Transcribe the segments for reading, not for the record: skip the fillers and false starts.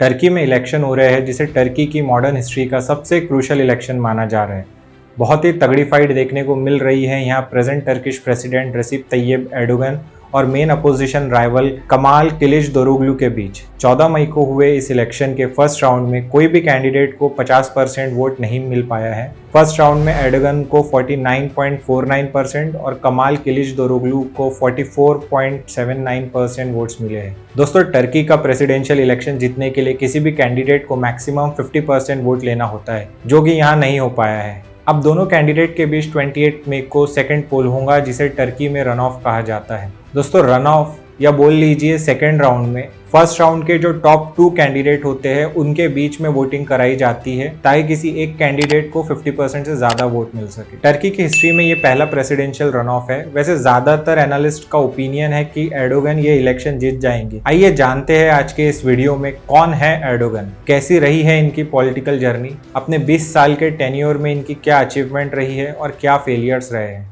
Turkey में election हो रहे हैं जिसे टर्की की मॉडर्न हिस्ट्री का सबसे क्रूशल इलेक्शन माना जा रहा है। बहुत ही तगड़ी फाइट देखने को मिल रही है यहाँ present Turkish president Recep Tayyip Erdogan और main opposition rival Kemal Kilicdaroglu के बीच। 14 मई को हुए इस इलेक्शन के फर्स्ट राउंड में कोई भी कैंडिडेट को 50% वोट नहीं मिल पाया है। फर्स्ट राउंड में एर्दोगन को 49.49% और कमाल किलिचदारोग्लू को 44.79% वोट्स मिले हैं। दोस्तों, टर्की का प्रेसिडेंशियल इलेक्शन जीतने के लिए किसी भी कैंडिडेट को मैक्सिमम 50% वोट लेना होता है, जो कि यहाँ नहीं हो पाया है। अब दोनों कैंडिडेट के बीच 28 मई को सेकंड पोल होगा, जिसे टर्की में रन ऑफ कहा जाता है। दोस्तों, रन ऑफ या बोल लीजिए सेकंड राउंड में फर्स्ट राउंड के जो टॉप 2 कैंडिडेट होते हैं उनके बीच में वोटिंग कराई जाती है ताकि किसी एक कैंडिडेट को 50% से ज्यादा वोट मिल सके। टर्की की हिस्ट्री में ये पहला प्रेसिडेंशियल रन ऑफ है। वैसे ज्यादातर एनालिस्ट का ओपिनियन है कि एर्दोगन ये इलेक्शन जीत जाएंगे। आइए जानते हैं आज के इस वीडियो में कौन है एर्दोगन, कैसी रही है इनकी पॉलिटिकल जर्नी, अपने 20 साल के टेन्योर में इनकी क्या अचीवमेंट रही है और क्या फेलियर्स रहे हैं।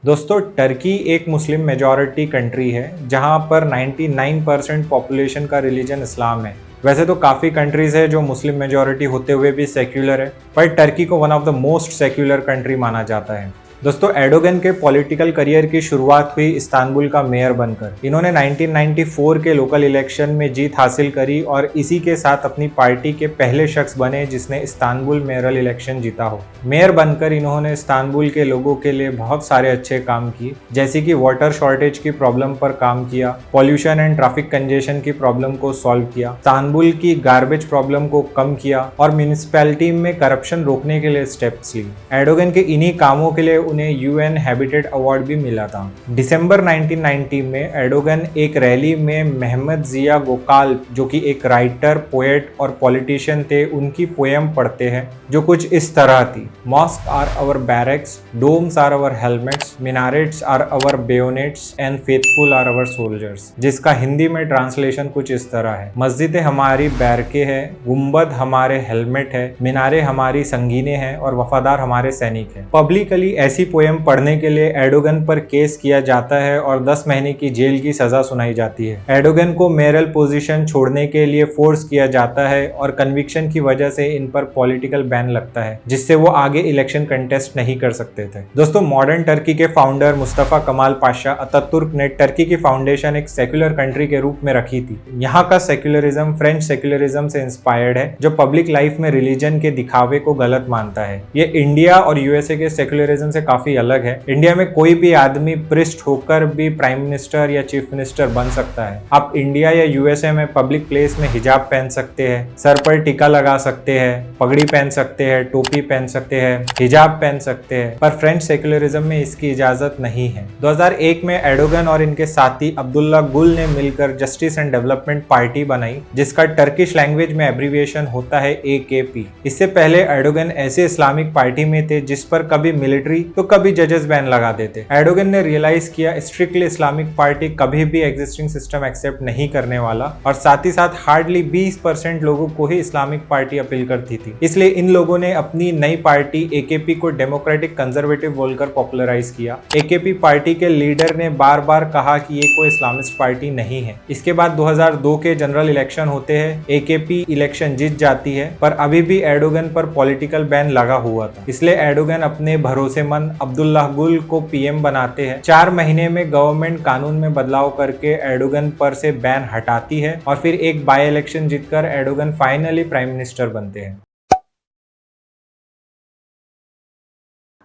दोस्तों, टर्की एक मुस्लिम मेजॉरिटी कंट्री है जहां पर 99% पॉपुलेशन का रिलीजन इस्लाम है। वैसे तो काफ़ी कंट्रीज है जो मुस्लिम मेजॉरिटी होते हुए भी सेक्युलर है, पर टर्की को one of the most secular country माना जाता है। दोस्तों, एर्दोगन के पॉलिटिकल करियर की शुरुआत हुई इस्तांबुल का मेयर बनकर। इन्होंने 1994 के लोकल इलेक्शन में जीत हासिल करी और इसी के साथ अपनी पार्टी के पहले शख्स बने जिसने इस्तांबुल मेयरल इलेक्शन जीता हो। मेयर बनकर इन्होंने इस्तांबुल के लोगों के लिए बहुत सारे अच्छे काम किए, जैसे कि वाटर शॉर्टेज की प्रॉब्लम पर काम किया, पॉल्यूशन एंड ट्रैफिक कंजेशन की प्रॉब्लम को सॉल्व किया, इस्तांबुल की गार्बेज प्रॉब्लम को कम किया और म्यूनिसिपैलिटी में करप्शन रोकने के लिए स्टेप्स ली। एर्दोगन के इन्हीं कामों के लिए उन्हें यूएन हैबिटेट अवार्ड भी मिला था। दिसंबर 1990 में एर्दोगन एक रैली में मेहमत जिया गोकाल्प, जो कि एक राइटर, पोएट और पॉलिटिशियन थे, उनकी पोएम पढ़ते हैं जो कुछ इस तरह थी। Mosques are our barracks, domes are our helmets, minarets are our bayonets and faithful are our soldiers, जिसका हिंदी में ट्रांसलेशन कुछ इस तरह है। मस्जिदें हमारी बैरकें हैं, गुंबद हमारे हेलमेट है, मीनारे हमारी संगीनें हैं और वफादार हमारे सैनिक हैं। पब्लिकली ऐसी पोएम पढ़ने के लिए एर्दोगन पर केस किया जाता है और 10 महीने की जेल की सजा सुनाई जाती है। एर्दोगन को मेयरल पोजीशन छोड़ने के लिए फोर्स किया जाता है और कन्विक्शन की वजह से इन पर पॉलिटिकल बैन लगता है, जिससे वो आगे इलेक्शन कंटेस्ट नहीं कर सकते थे। दोस्तों, मॉडर्न टर्की के फाउंडर मुस्तफा कमाल पाशा अतातुर्क ने टर्की की फाउंडेशन एक सेक्युलर कंट्री के रूप में रखी थी। यहाँ का सेक्युलरिज्म फ्रेंच सेक्युलरिज्म से इंस्पायर्ड है, जो पब्लिक लाइफ में रिलीजन के दिखावे को गलत मानता है। ये इंडिया और यूएसए के सेक्युलरिज्म से काफी अलग है। इंडिया में कोई भी आदमी प्रिस्ट होकर भी प्राइम मिनिस्टर या चीफ मिनिस्टर बन सकता है। आप इंडिया या यूएसए में पब्लिक प्लेस में हिजाब पहन सकते हैं, सर पर टीका लगा सकते हैं, पगड़ी पहन सकते हैं, टोपी पहन सकते हैं, हिजाब पहन सकते हैं, पर फ्रेंच सेक्युलरिज्म में इसकी इजाजत नहीं है। 2001 में एर्दोगन और इनके साथी अब्दुल्ला गुल ने मिलकर जस्टिस एंड डेवलपमेंट पार्टी बनाई, जिसका टर्किश लैंग्वेज में एब्रीविएशन होता है AKP। इससे पहले एर्दोगन ऐसे इस्लामिक पार्टी में थे जिस पर कभी मिलिट्री तो कभी जजेस बैन लगा देते। एर्दोगन ने रियलाइज किया स्ट्रिक्टली इस्लामिक पार्टी कभी भी एग्जिस्टिंग सिस्टम एक्सेप्ट नहीं करने वाला और साथ ही साथ हार्डली 20% लोगों को ही इस्लामिक पार्टी अपील करती थी। इसलिए इन लोगों ने अपनी नई पार्टी AKP को डेमोक्रेटिक कंजर्वेटिव बोलकर पॉपुलराइज किया। AKP पार्टी के लीडर ने बार बार कहा कि ये कोई इस्लामिस्ट पार्टी नहीं है। इसके बाद 2002 के जनरल इलेक्शन होते हैं, AKP इलेक्शन जीत जाती है, पर अभी भी एर्दोगन पर पॉलिटिकल बैन लगा हुआ था। इसलिए एर्दोगन अपने भरोसेमंद अब्दुल्ला गुल को PM बनाते हैं। 4 महीने में गवर्नमेंट कानून में बदलाव करके एर्दोगन पर से बैन हटाती है और फिर एक बाय इलेक्शन जीतकर एर्दोगन फाइनली प्राइम मिनिस्टर बनते हैं।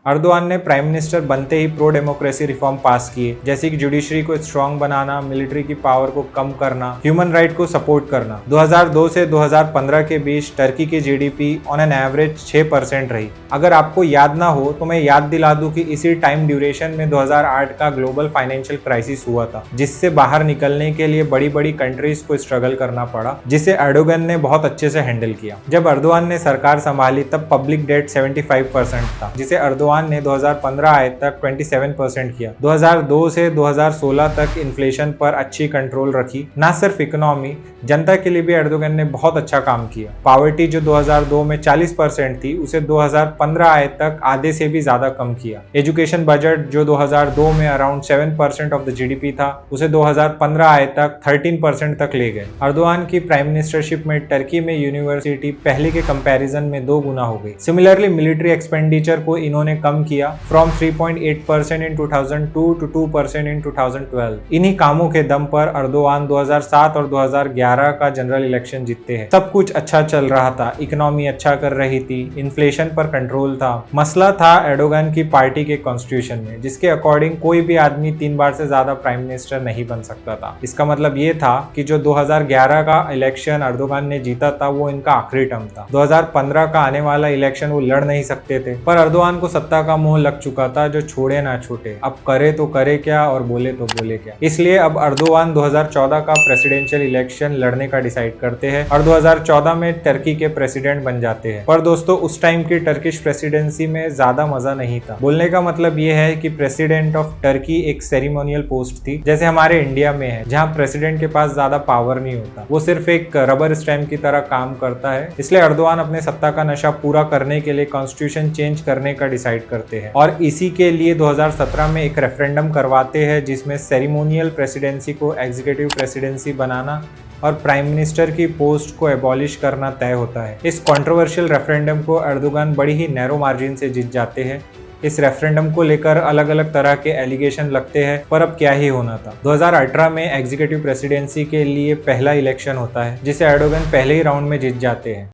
एर्दोगन ने प्राइम मिनिस्टर बनते ही प्रो डेमोक्रेसी रिफॉर्म पास किए, जैसे कि जुडिशरी को स्ट्रांग बनाना, मिलिट्री की पावर को कम करना, ह्यूमन राइट को सपोर्ट करना। 2002 से 2015 के बीच टर्की की GDP ऑन एन एवरेज 6% रही। अगर आपको याद ना हो तो मैं याद दिला दूं कि इसी टाइम ड्यूरेशन में 2008 का ग्लोबल फाइनेंशियल क्राइसिस हुआ था, जिससे बाहर निकलने के लिए बड़ी बड़ी कंट्रीज को स्ट्रगल करना पड़ा, जिसे एर्दोगन ने बहुत अच्छे से हैंडल किया। जब एर्दोगन ने सरकार संभाली तब पब्लिक डेट 75% था, जिसे एर्दोगन अर्दोआन ने 2015 आए तक 27% किया। 2002 से 2016 तक इन्फ्लेशन पर अच्छी कंट्रोल रखी। न सिर्फ इकोनॉमी, जनता के लिए भी एर्दोगन ने बहुत अच्छा काम किया। पॉवर्टी जो 2002 में 40% थी, उसे 2015 आए तक आधे से भी ज्यादा कम किया। एजुकेशन बजट जो 2002 में अराउंड 7% ऑफ द जीडीपी था, उसे 2015 आए तक 13% तक ले गए। अर्दोआन की प्राइम मिनिस्टरशिप में टर्की में यूनिवर्सिटी पहले के कंपैरिजन में 2 गुना हो गई। सिमिलरली मिलिट्री एक्सपेंडिचर को इन्होंने कम किया, फ्रॉम 3.8% इन 2002 टू 2% इन 2012। इन्हीं कामों के दम पर अर्दोआन 2007 और 2011 का जनरल इलेक्शन जीतते हैं। सब कुछ अच्छा चल रहा था, इकोनॉमी अच्छा कर रही थी, इन्फ्लेशन पर कंट्रोल था। मसला था एर्दोगन की पार्टी के कॉन्स्टिट्यूशन में, जिसके अकॉर्डिंग कोई भी आदमी 3 बार से ज्यादा प्राइम मिनिस्टर नहीं बन सकता था। इसका मतलब ये था कि जो 2011 का इलेक्शन अर्दोगन ने जीता था, वो इनका आखिरी टर्म था। 2015 का आने वाला इलेक्शन वो लड़ नहीं सकते थे, पर अर्दोगन को सत्ता का मोह लग चुका था, जो छोड़े ना छूटे। अब करे तो करे क्या और बोले तो बोले क्या। इसलिए अब अर्दोगन 2014 का प्रेसिडेंशियल इलेक्शन लड़ने का डिसाइड करते हैं और 2014 में टर्की के प्रेसिडेंट बन जाते हैं। पर दोस्तों, उस टाइम की टर्किश प्रेसिडेंसी में ज्यादा मजा नहीं था। बोलने का मतलब ये है कि प्रेसिडेंट ऑफ टर्की एक सेरेमोनियल पोस्ट थी, जैसे हमारे इंडिया में है, जहाँ प्रेसिडेंट के पास ज्यादा पावर नहीं होता, वो सिर्फ एक रबर स्टैम्प की तरह काम करता है। इसलिए अर्दोगन अपने सत्ता का नशा पूरा करने के लिए कॉन्स्टिट्यूशन चेंज करने का डिसाइड करते हैं और इसी के लिए 2017 में एक रेफरेंडम करवाते हैं, जिसमें सेरेमोनियल प्रेसिडेंसी को एग्जीक्यूटिव प्रेसिडेंसी बनाना और प्राइम मिनिस्टर की पोस्ट को एबॉलिश करना तय होता है। इस कंट्रोवर्शियल रेफरेंडम को अर्दोगन बड़ी ही नैरो मार्जिन से जीत जाते हैं। इस रेफरेंडम को लेकर अलग अलग तरह के एलिगेशन लगते हैं, पर अब क्या ही होना था। 2018 में एग्जीक्यूटिव प्रेसिडेंसी के लिए पहला इलेक्शन होता है, जिसे एर्दोगन पहले ही राउंड में जीत जाते हैं।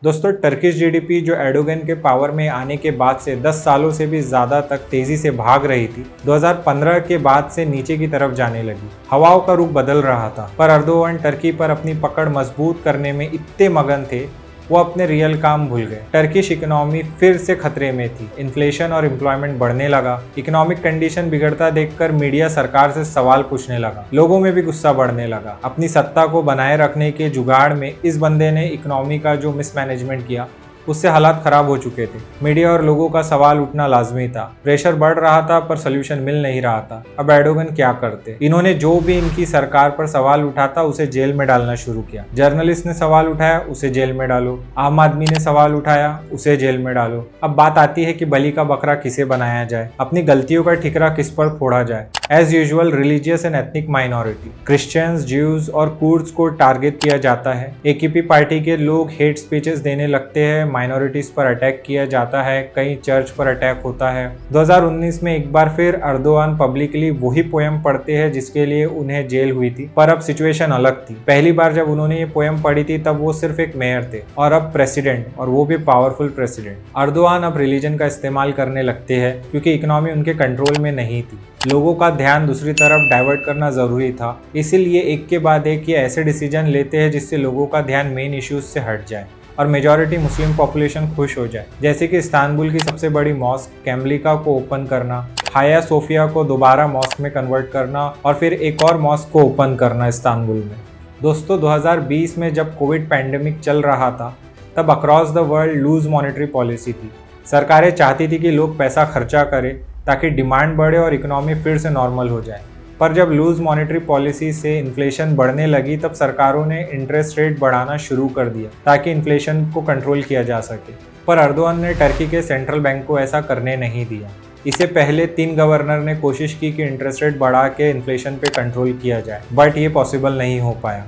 दोस्तों, टर्किश जीडीपी जो एर्दोगन के पावर में आने के बाद से 10 सालों से भी ज्यादा तक तेजी से भाग रही थी, 2015 के बाद से नीचे की तरफ जाने लगी। हवाओं का रुख बदल रहा था, पर एर्दोगन टर्की पर अपनी पकड़ मजबूत करने में इतने मगन थे, वो अपने रियल काम भूल गए। टर्किश इकोनॉमी फिर से खतरे में थी। इन्फ्लेशन और एम्प्लॉयमेंट बढ़ने लगा। इकोनॉमिक कंडीशन बिगड़ता देखकर मीडिया सरकार से सवाल पूछने लगा। लोगों में भी गुस्सा बढ़ने लगा। अपनी सत्ता को बनाए रखने के जुगाड़ में इस बंदे ने इकोनॉमी का जो मिसमैनेजमेंट किया, उससे हालात खराब हो चुके थे। मीडिया और लोगों का सवाल उठना लाजमी था। प्रेशर बढ़ रहा था, पर सोल्यूशन मिल नहीं रहा था। अब एर्दोगन क्या करते? इन्होंने जो भी इनकी सरकार पर सवाल उठाता, उसे जेल में डालना शुरू किया। जर्नलिस्ट ने सवाल उठाया, उसे जेल में डालो। आम आदमी ने सवाल उठाया, उसे जेल में डालो। अब बात आती है कि बलि का बकरा किसे बनाया जाए, अपनी गलतियों का ठिकरा किस पर फोड़ा जाए। As usual religious and ethnic minority, Christians, Jews और कुर्ड्स को टारगेट किया जाता है। एकीपी पार्टी के लोग हेट स्पीचेस देने लगते हैं, माइनॉरिटीज पर अटैक किया जाता है, कई चर्च पर अटैक होता है। 2019 में एक बार फिर अर्दोगन पब्लिकली वही पोएम पढ़ते हैं जिसके लिए उन्हें जेल हुई थी, पर अब सिचुएशन अलग थी। पहली बार जब उन्होंने ये पोएम पढ़ी थी, तब वो सिर्फ एक मेयर थे और अब प्रेसिडेंट, और वो भी पावरफुल प्रेसिडेंट। अर्दोगन अब रिलीजन का इस्तेमाल करने लगते हैं, क्योंकि इकोनॉमी उनके कंट्रोल में नहीं थी। लोगों का ध्यान दूसरी तरफ डाइवर्ट करना जरूरी था, इसीलिए एक के बाद एक ये ऐसे डिसीजन लेते हैं जिससे लोगों का ध्यान मेन इश्यूज से हट जाए और मेजॉरिटी मुस्लिम पॉपुलेशन खुश हो जाए। जैसे कि इस्तांबुल की सबसे बड़ी मॉस्क कैम्बलिका को ओपन करना, हाया सोफिया को दोबारा मॉस्क में कन्वर्ट करना और फिर एक और मॉस्क को ओपन करना इस्तांबुल में। दोस्तों, 2020 में जब कोविड पैंडेमिक चल रहा था, तब across the world loose monetary policy थी। सरकारें चाहती थी कि लोग पैसा खर्चा करें ताकि डिमांड बढ़े और इकोनॉमी फिर से नॉर्मल हो जाए। पर जब लूज मॉनेटरी पॉलिसी से इन्फ्लेशन बढ़ने लगी, तब सरकारों ने इंटरेस्ट रेट बढ़ाना शुरू कर दिया ताकि इन्फ्लेशन को कंट्रोल किया जा सके। पर अर्दोगन ने टर्की के सेंट्रल बैंक को ऐसा करने नहीं दिया। इससे पहले 3 गवर्नर ने कोशिश की कि इंटरेस्ट रेट बढ़ा के इन्फ्लेशन पे कंट्रोल किया जाए, बट ये पॉसिबल नहीं हो पाया।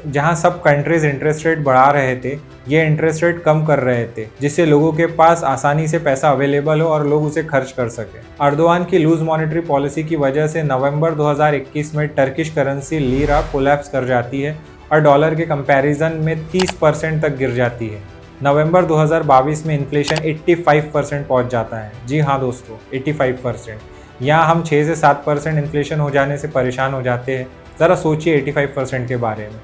जहां सब कंट्रीज इंटरेस्ट रेट बढ़ा रहे थे, ये इंटरेस्ट रेट कम कर रहे थे, जिससे लोगों के पास आसानी से पैसा अवेलेबल हो और लोग उसे खर्च कर सके। अर्दोगन की लूज मॉनेटरी पॉलिसी की वजह से नवंबर 2021 में टर्किश करेंसी लीरा कोलैप्स कर जाती है और डॉलर के कंपैरिजन में 30% तक गिर जाती है। नवंबर 2022 में इन्फ्लेशन 85% पहुंच जाता है। जी हाँ दोस्तों, 85%। यहाँ हम 6 से 7% इन्फ्लेशन हो जाने से परेशान हो जाते हैं। ज़रा सोचिए 85% के बारे में।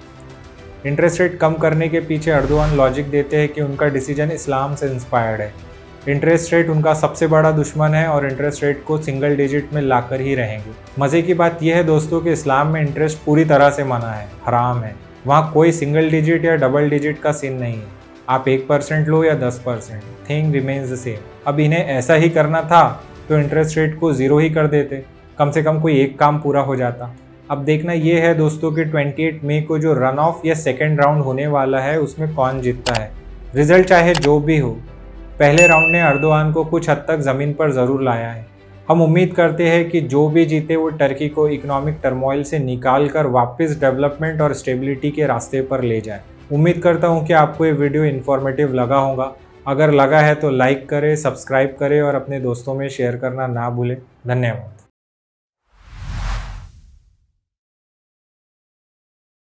इंटरेस्ट रेट कम करने के पीछे अर्दोगन लॉजिक देते हैं कि उनका डिसीजन इस्लाम से इंस्पायर्ड है। इंटरेस्ट रेट उनका सबसे बड़ा दुश्मन है और इंटरेस्ट रेट को सिंगल डिजिट में लाकर ही रहेंगे। मज़े की बात यह है दोस्तों कि इस्लाम में इंटरेस्ट पूरी तरह से मना है, हराम है। वहाँ कोई सिंगल डिजिट या डबल डिजिट का सीन नहीं है। आप 1% लो या 10%, थिंग रिमेन्स द सेम। अब इन्हें ऐसा ही करना था तो इंटरेस्ट रेट को ज़ीरो ही कर देते, कम से कम कोई एक काम पूरा हो जाता। अब देखना ये है दोस्तों कि 28 मई को जो रन ऑफ या सेकेंड राउंड होने वाला है उसमें कौन जीतता है। रिजल्ट चाहे जो भी हो, पहले राउंड ने अर्दोआन को कुछ हद तक ज़मीन पर ज़रूर लाया है। हम उम्मीद करते हैं कि जो भी जीते वो टर्की को इकोनॉमिक टर्मोइल से निकाल कर वापस डेवलपमेंट और स्टेबिलिटी के रास्ते पर ले जाए। उम्मीद करता हूँ कि आपको ये वीडियो इन्फॉर्मेटिव लगा होगा। अगर लगा है तो लाइक करें, सब्सक्राइब करें और अपने दोस्तों में शेयर करना ना भूलें। धन्यवाद।